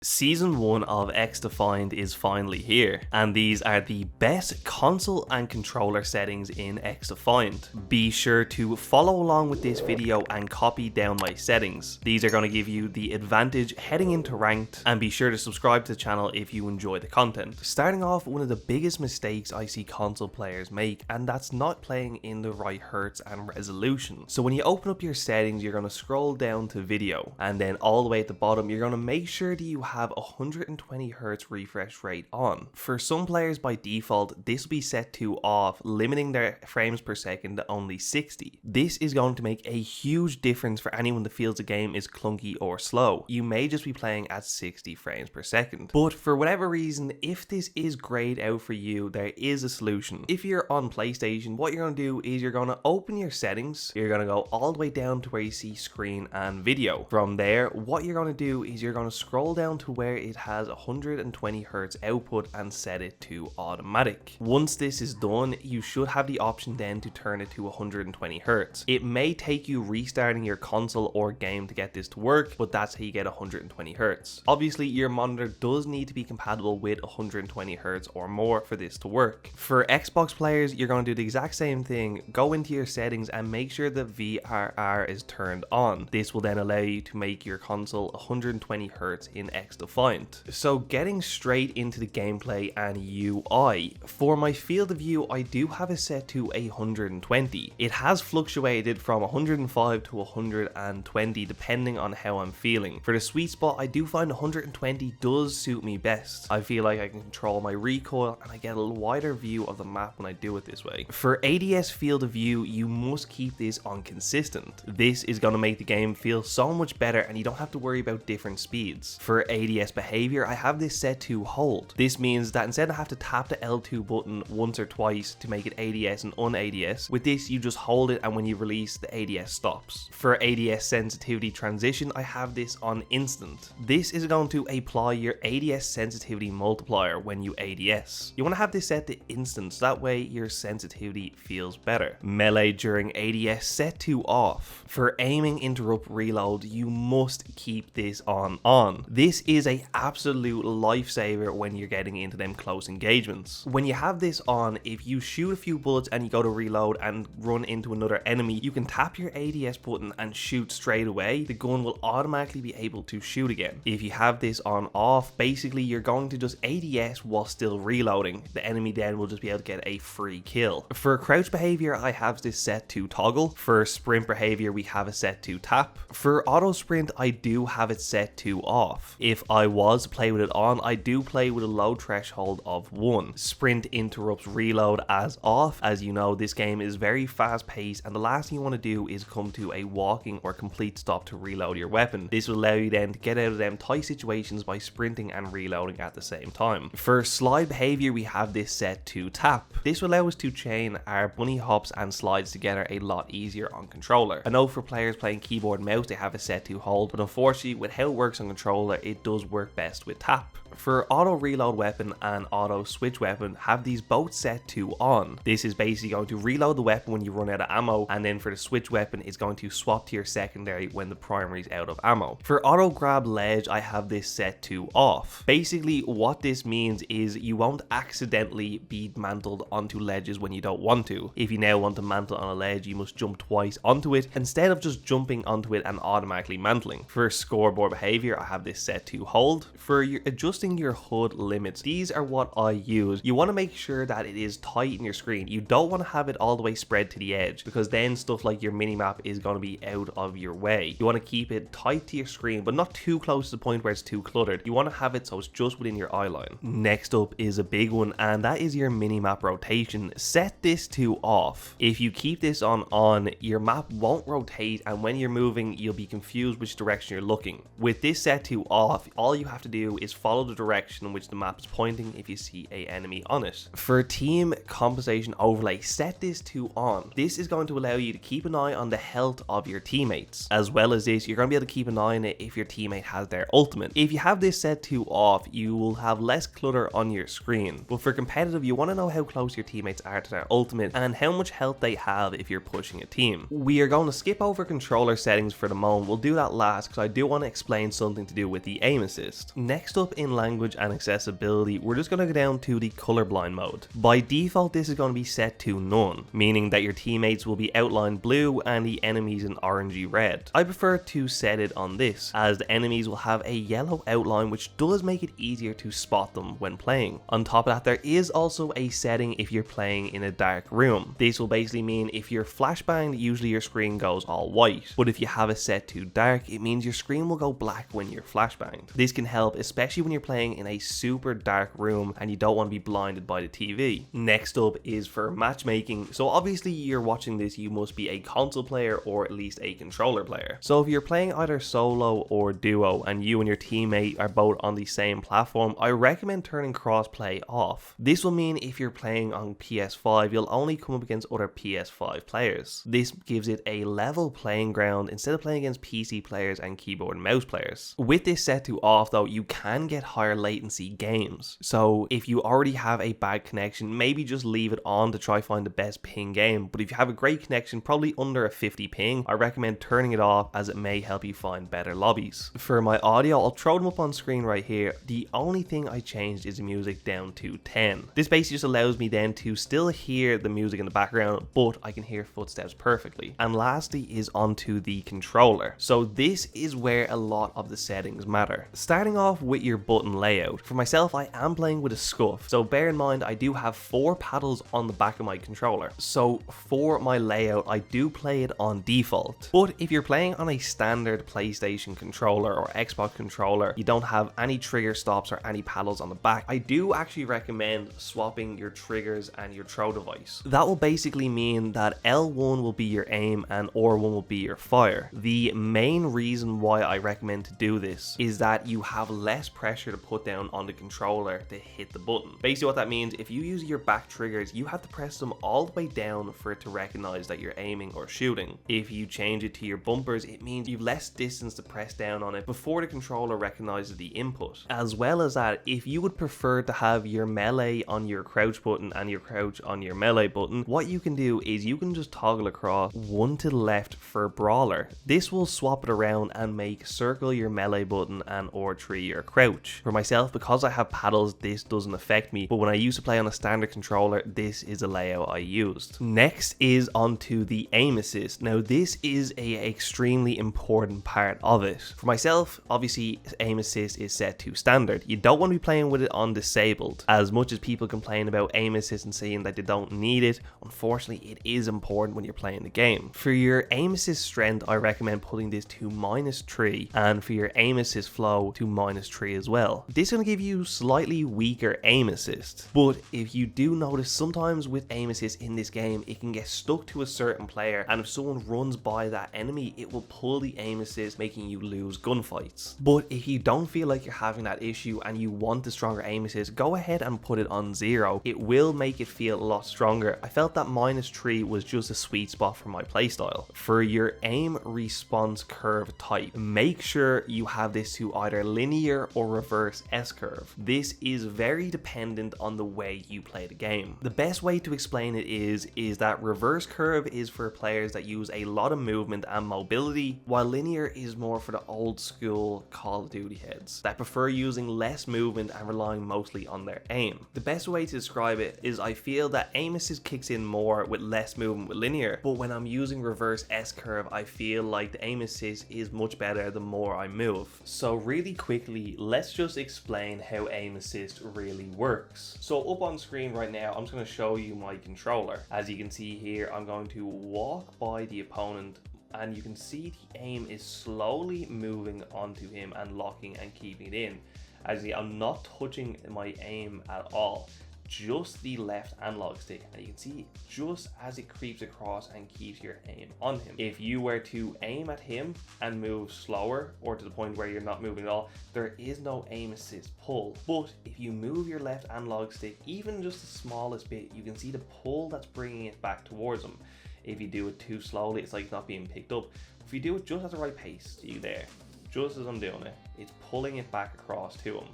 Season 1 of XDefiant is finally here, and these are the best console and controller settings in XDefiant. Be sure to follow along with this video and copy down my settings. These are going to give you the advantage heading into ranked, and be sure to subscribe to the channel if you enjoy the content. Starting off, one of the biggest mistakes I see console players make, and that's not playing in the right hertz and resolution. So when you open up your settings, you're going to scroll down to video, and then all the way at the bottom, you're going to make sure that you have 120 Hz refresh rate on. For some players by default, this will be set to off, limiting their frames per second to only 60. This is going to make a huge difference for anyone that feels the game is clunky or slow. You may just be playing at 60 frames per second. But for whatever reason, if this is grayed out for you, there is a solution. If you're on PlayStation, what you're going to do is you're going to open your settings, you're going to go all the way down to where you see screen and video. From there, what you're going to do is you're going to scroll down to where it has 120 Hz output and set it to automatic. Once this is done, you should have the option then to turn it to 120 Hz. It may take you restarting your console or game to get this to work, but that's how you get 120 Hz. Obviously, your monitor does need to be compatible with 120 Hz or more for this to work. For Xbox players, you're going to do the exact same thing. Go into your settings and make sure the VRR is turned on. This will then allow you to make your console 120 Hz in XDefiant. So getting straight into the gameplay and UI, for my field of view I do have it set to 120. It has fluctuated from 105 to 120 depending on how I'm feeling. For the sweet spot, I do find 120 does suit me best. I feel like I can control my recoil and I get a wider view of the map when I do it this way. For ADS field of view, you must keep this on consistent. This is going to make the game feel so much better and you don't have to worry about different speeds. For ADS behavior, I have this set to hold. This means that instead of have to tap the L2 button once or twice to make it ADS and un-ADS, with this you just hold it and when you release, the ADS stops. For ADS sensitivity transition, I have this on instant. This is going to apply your ADS sensitivity multiplier when you ADS. You want to have this set to instant so that way your sensitivity feels better. Melee during ADS set to off. For aiming interrupt reload, you must keep this on. This is a absolute lifesaver when you're getting into them close engagements. When you have this on, if you shoot a few bullets and you go to reload and run into another enemy, you can tap your ADS button and shoot straight away. The gun will automatically be able to shoot again. If you have this on off, basically you're going to just ADS while still reloading. The enemy then will just be able to get a free kill. For crouch behavior, I have this set to toggle. For sprint behavior, we have it set to tap. For auto sprint, I do have it set to off. If I was to play with it on, I do play with a low threshold of 1. Sprint interrupts reload as off. As you know, this game is very fast paced and the last thing you want to do is come to a walking or complete stop to reload your weapon. This will allow you then to get out of them tight situations by sprinting and reloading at the same time. For slide behavior, we have this set to tap. This will allow us to chain our bunny hops and slides together a lot easier on controller. I know for players playing keyboard and mouse, they have it set to hold, but unfortunately with how it works on controller, it does work best with tap. For auto reload weapon and auto switch weapon, have these both set to on. This is basically going to reload the weapon when you run out of ammo, and then for the switch weapon, it's going to swap to your secondary when the primary is out of ammo. For auto grab ledge, I have this set to off. Basically what this means is you won't accidentally be mantled onto ledges when you don't want to. If you now want to mantle on a ledge, you must jump twice onto it instead of just jumping onto it and automatically mantling. For scoreboard behavior, I have this set to hold. For your adjusting your HUD limits, these are what I use. You want to make sure that it is tight in your screen. You don't want to have it all the way spread to the edge because then stuff like your minimap is going to be out of your way. You want to keep it tight to your screen but not too close to the point where it's too cluttered. You want to have it so it's just within your eye line. Next up is a big one, and that is your minimap rotation. Set this to off. If you keep this on, your map won't rotate, and when you're moving you'll be confused which direction you're looking. With this set to off, all you have to do is follow the the direction in which the map is pointing if you see an enemy on it. For team compensation overlay, set this to on. This is going to allow you to keep an eye on the health of your teammates. As well as this, you're going to be able to keep an eye on it if your teammate has their ultimate. If you have this set to off, you will have less clutter on your screen. But for competitive, you want to know how close your teammates are to their ultimate and how much health they have if you're pushing a team. We are going to skip over controller settings for the moment. We'll do that last because I do want to explain something to do with the aim assist. Next up in language and accessibility, we're just going to go down to the colorblind mode. By default, this is going to be set to none, meaning that your teammates will be outlined blue and the enemies in orangey red. I prefer to set it on this, as the enemies will have a yellow outline, which does make it easier to spot them when playing. On top of that, there is also a setting if you're playing in a dark room. This will basically mean if you're flashbanged, usually your screen goes all white, but if you have it set to dark, it means your screen will go black when you're flashbanged. This can help, especially when you're playing in a super dark room and you don't want to be blinded by the TV. Next up is for matchmaking. So obviously you're watching this, you must be a console player or at least a controller player. So if you're playing either solo or duo and you and your teammate are both on the same platform, I recommend turning crossplay off. This will mean if you're playing on PS5, you'll only come up against other PS5 players. This gives it a level playing ground instead of playing against PC players and keyboard and mouse players. With this set to off though, you can get higher latency games. So if you already have a bad connection, maybe just leave it on to try find the best ping game. But if you have a great connection, probably under a 50 ping, I recommend turning it off as it may help you find better lobbies. For my audio, I'll throw them up on screen right here. The only thing I changed is the music down to 10. This basically just allows me then to still hear the music in the background, but I can hear footsteps perfectly. And lastly is onto the controller. So this is where a lot of the settings matter. Starting off with your button layout. For myself, I am playing with a scuff. So bear in mind, I do have 4 paddles on the back of my controller. So for my layout, I do play it on default. But if you're playing on a standard PlayStation controller or Xbox controller, you don't have any trigger stops or any paddles on the back, I do actually recommend swapping your triggers and your throw device. That will basically mean that L1 will be your aim and R1 will be your fire. The main reason why I recommend to do this is that you have less pressure to put down on the controller to hit the button. Basically what that means, if you use your back triggers, you have to press them all the way down for it to recognize that you're aiming or shooting. If you change it to your bumpers, it means you've less distance to press down on it before the controller recognizes the input. As well as that, if you would prefer to have your melee on your crouch button and your crouch on your melee button, what you can do is you can just toggle across one to the left for brawler. This will swap it around and make circle your melee button and R3 your crouch. For myself, because I have paddles, this doesn't affect me, but when I used to play on a standard controller, this is the layout I used. Next is onto the aim assist. Now this is a extremely important part of it. For myself, obviously aim assist is set to standard. You don't want to be playing with it on disabled. As much as people complain about aim assist and saying that they don't need it, unfortunately it is important when you're playing the game. For your aim assist strength, I recommend putting this to -3, and for your aim assist flow to -3 as well. This is going to give you slightly weaker aim assist, but if you do notice, sometimes with aim assist in this game, it can get stuck to a certain player, and if someone runs by that enemy, it will pull the aim assist, making you lose gunfights. But if you don't feel like you're having that issue and you want the stronger aim assist, go ahead and put it on 0. It will make it feel a lot stronger. I felt that -3 was just a sweet spot for my playstyle. For your aim response curve type, make sure you have this to either linear or reverse S-curve. This is very dependent on the way you play the game. The best way to explain it is that reverse curve is for players that use a lot of movement and mobility, while linear is more for the old school Call of Duty heads that prefer using less movement and relying mostly on their aim. The best way to describe it is I feel that aim assist kicks in more with less movement with linear, but when I'm using reverse S-curve, I feel like the aim assist is much better the more I move. So really quickly, let's just explain how aim assist really works. So up on screen right now, I'm just going to show you my controller. As you can see here, I'm going to walk by the opponent, and you can see the aim is slowly moving onto him and locking and keeping it in. As you see, I'm not touching my aim at all. just the left analog stick, and you can see just as it creeps across and keeps your aim on him. If you were to aim at him and move slower, or to the point where you're not moving at all, there is no aim assist pull. But if you move your left analog stick even just the smallest bit, you can see the pull that's bringing it back towards him. If you do it too slowly, it's like not being picked up. If you do it just at the right pace, see there, just as I'm doing it, it's pulling it back across to him.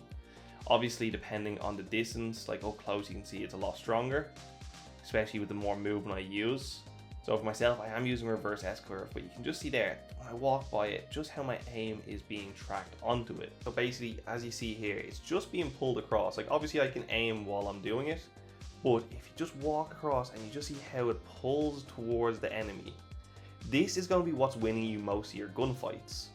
Obviously, depending on the distance, like up close, you can see it's a lot stronger, especially with the more movement I use. So for myself, I am using reverse S-curve, but you can just see there, when I walk by it, just how my aim is being tracked onto it. So basically, as you see here, it's just being pulled across. Like obviously I can aim while I'm doing it, but if you just walk across and you just see how it pulls towards the enemy, this is going to be what's winning you most of your gunfights.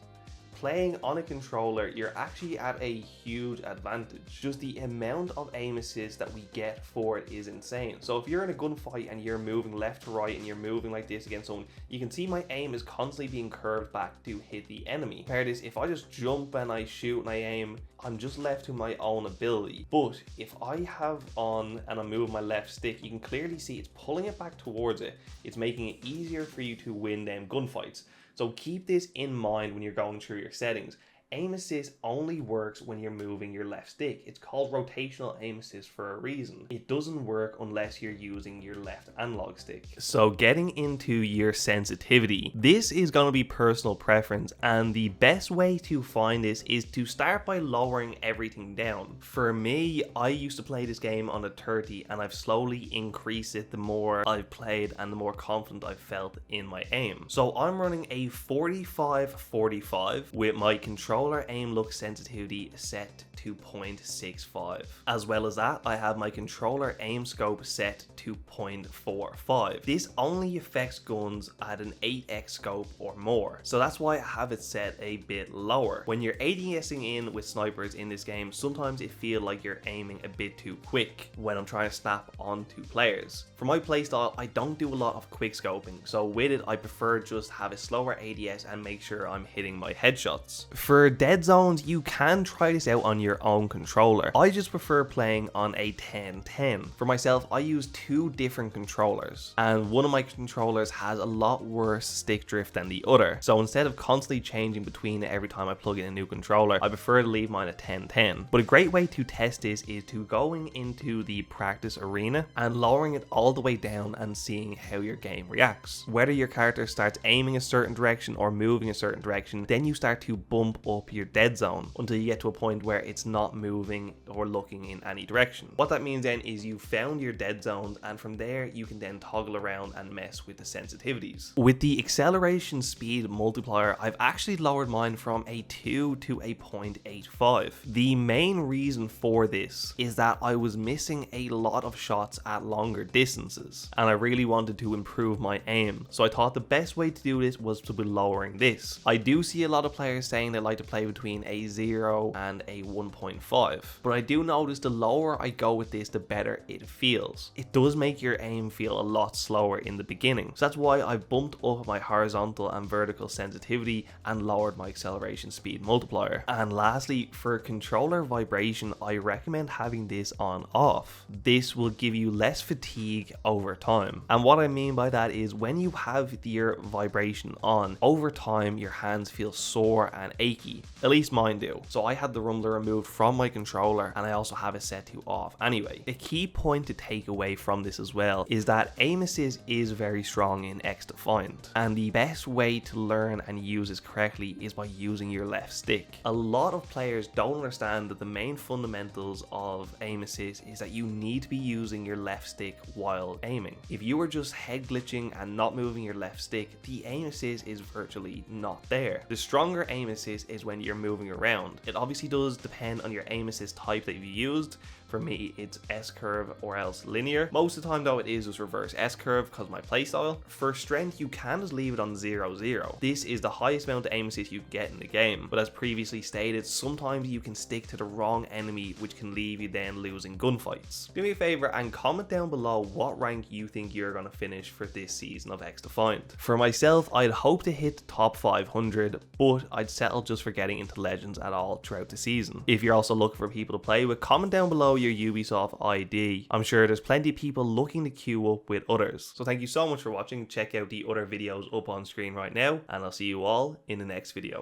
Playing on a controller, you're actually at a huge advantage. Just the amount of aim assist that we get for it is insane. So if you're in a gunfight and you're moving left to right and you're moving like this against someone, you can see my aim is constantly being curved back to hit the enemy. Compare this, if I just jump and I shoot and I aim, I'm just left to my own ability. But if I have on and I move my left stick, you can clearly see it's pulling it back towards it. It's making it easier for you to win them gunfights. So keep this in mind when you're going through your settings. Aim assist only works when you're moving your left stick. It's called rotational aim assist for a reason. It doesn't work unless you're using your left analog stick. So getting into your sensitivity, this is going to be personal preference, and the best way to find this is to start by lowering everything down. For me, I used to play this game on a 30 and I've slowly increased it the more I've played and the more confident I've felt in my aim. So I'm running a 45-45 with my controller aim look sensitivity set to 0.65. As well as that, I have my controller aim scope set to 0.45. This only affects guns at an 8x scope or more, so that's why I have it set a bit lower. When you're ADSing in with snipers in this game, sometimes it feels like you're aiming a bit too quick when I'm trying to snap onto players. For my playstyle, I don't do a lot of quick scoping, so with it I prefer just have a slower ADS and make sure I'm hitting my headshots. For dead zones, you can try this out on your own controller. I just prefer playing on a 10-10. For myself, I use two different controllers, and one of my controllers has a lot worse stick drift than the other. So instead of constantly changing between it every time I plug in a new controller, I prefer to leave mine at 10-10. But a great way to test this is to going into the practice arena and lowering it all the way down and seeing how your game reacts. Whether your character starts aiming a certain direction or moving a certain direction, then you start to bump up your dead zone until you get to a point where it's not moving or looking in any direction. What that means then is you found your dead zones, and from there you can then toggle around and mess with the sensitivities. With the acceleration speed multiplier, I've actually lowered mine from a 2 to a 0.85. The main reason for this is that I was missing a lot of shots at longer distances and I really wanted to improve my aim, so I thought the best way to do this was to be lowering this. I do see a lot of players saying they like to play between a 0 and a 1.5, but I do notice the lower I go with this, the better it feels. It does make your aim feel a lot slower in the beginning, so that's why I bumped up my horizontal and vertical sensitivity and lowered my acceleration speed multiplier. And lastly, for controller vibration, I recommend having this on off. This will give you less fatigue over time, and what I mean by that is when you have your vibration on, over time your hands feel sore and achy. At least mine do. So I had the rumbler removed from my controller and I also have it set to off anyway. A key point to take away from this as well is that aim assist is very strong in XDefiant, and the best way to learn and use this correctly is by using your left stick. A lot of players don't understand that the main fundamentals of aim assist is that you need to be using your left stick while aiming. If you are just head glitching and not moving your left stick, the aim assist is virtually not there. The stronger aim assist is when you're moving around. It obviously does depend on your aim assist type that you used. For me, it's S-curve or else linear. Most of the time though, it is just reverse S-curve because of my playstyle. For strength, you can just leave it on 0-0. This is the highest amount of aim assist you can get in the game, but as previously stated, sometimes you can stick to the wrong enemy, which can leave you then losing gunfights. Do me a favor and comment down below what rank you think you're going to finish for this season of XDefiant. For myself, I'd hope to hit the top 500, but I'd settle just for getting into Legends at all throughout the season. If you're also looking for people to play with, comment down below your Ubisoft ID. I'm sure there's plenty of people looking to queue up with others. So thank you so much for watching. Check out the other videos up on screen right now, and I'll see you all in the next video.